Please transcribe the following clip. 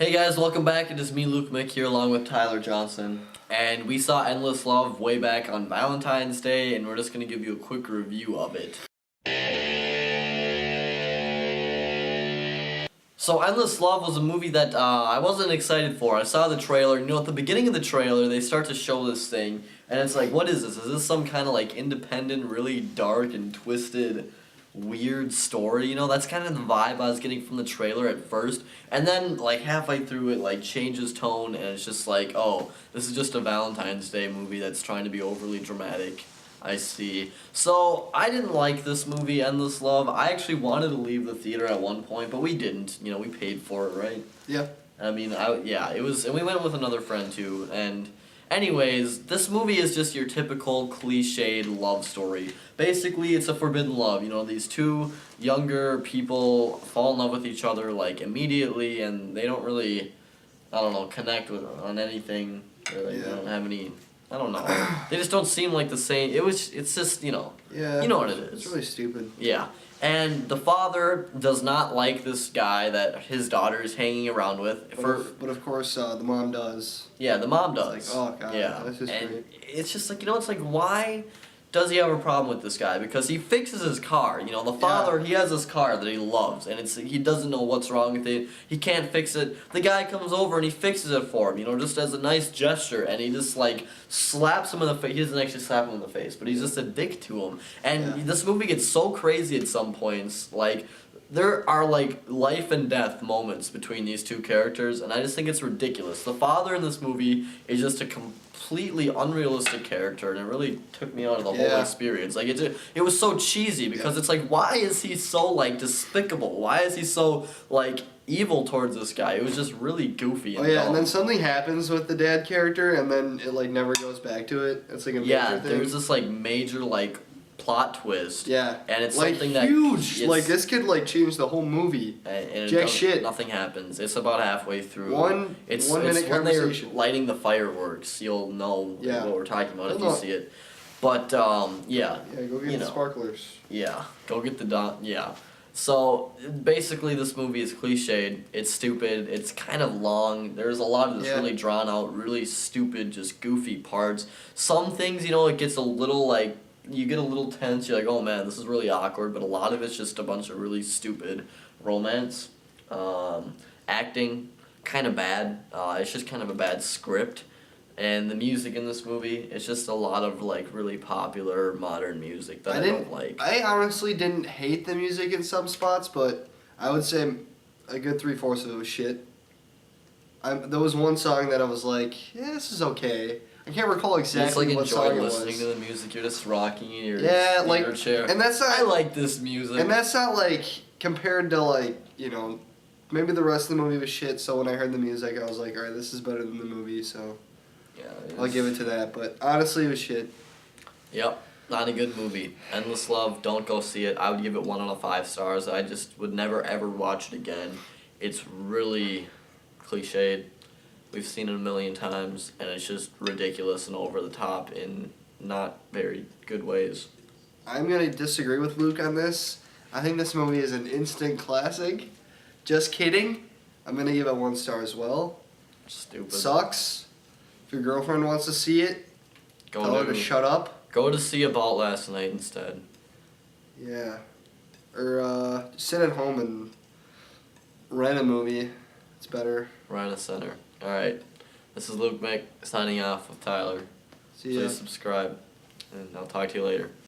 Hey guys, welcome back. It is me, lukemick, here along with Tyler Johnson. And we saw Endless Love way back on Valentine's Day, and we're just going to give you a quick review of it. So Endless Love was a movie that I wasn't excited for. I saw the trailer, and at the beginning of the trailer, they start to show this thing, and it's like, what is this? Is this some kind of like independent, really dark and twisted weird story? That's kind of the vibe I was getting from the trailer at first, and then like halfway through it like changes tone, and it's just like, oh, this is just a Valentine's Day movie that's trying to be overly dramatic. I see. So I didn't like this movie, Endless Love. I actually wanted to leave the theater at one point, but we didn't. We paid for it, right? Yeah. It was, and we went with another friend too, and anyways, this movie is just your typical cliched love story. Basically, it's a forbidden love. These two younger people fall in love with each other, like, immediately, and they don't really, connect on anything, or, like, they don't have any, I don't know. They just don't seem like the same. It's just, Yeah. You know what it is. It's really stupid. Yeah. And the father does not like this guy that his daughter is hanging around with. But of course, the mom does. Yeah, the mom does. It's like, oh god, yeah. that's just great. It's just like, it's like, why does he have a problem with this guy? Because he fixes his car. The father, he has this car that he loves, and he doesn't know what's wrong with it. He can't fix it. The guy comes over and he fixes it for him, just as a nice gesture, and he just, like, slaps him in the face. He doesn't actually slap him in the face, but he's just a dick to him. And this movie gets so crazy at some points, like, there are, like, life and death moments between these two characters, and I just think it's ridiculous. The father in this movie is just a completely unrealistic character, and it really took me out of the whole experience. Like, it was so cheesy, because it's like, why is he so, like, despicable? Why is he so, like, evil towards this guy? It was just really goofy and dumb. And then something happens with the dad character, and then it, like, never goes back to it. It's like a major thing. There's this, like, major, like, plot twist. Yeah. And it's like, something that... huge! Like, this could, like, change the whole movie. And Jack shit. Nothing happens. It's about halfway through. One minute when they're conversation. lighting the fireworks, you'll know what we're talking about if you see it. But, Yeah, go get the sparklers. Yeah, go get the yeah. So, basically this movie is cliched, it's stupid, it's kind of long, there's a lot of this really drawn out, really stupid, just goofy parts. Some things, it gets a little, like, you get a little tense, you're like, oh man, this is really awkward, but a lot of it's just a bunch of really stupid romance. Acting, kind of bad, it's just kind of a bad script. And the music in this movie, it's just a lot of, like, really popular modern music that I don't like. I honestly didn't hate the music in some spots, but I would say a good 3/4 of it was shit. There was one song that I was like, yeah, this is okay. I can't recall exactly what song it was. Listening to the music, you're just rocking in your chair. And that's not, I like this music. And that's not, like, compared to, like, maybe the rest of the movie was shit, so when I heard the music, I was like, alright, this is better than the movie, so... Yeah, I'll give it to that, but honestly, it was shit. Yep, not a good movie. Endless Love, don't go see it. I would give it 1 out of 5 stars. I just would never ever watch it again. It's really cliched. We've seen it a million times, and it's just ridiculous and over the top in not very good ways. I'm going to disagree with Luke on this. I think this movie is an instant classic. Just kidding. I'm going to give it 1 star as well. Stupid. Sucks. If your girlfriend wants to see it, tell her to shut up. Go to see About Last Night instead. Yeah. Or sit at home and rent a movie. It's better. Rent a center. Alright. This is lukemick signing off with Tyler. See ya. Please subscribe, and I'll talk to you later.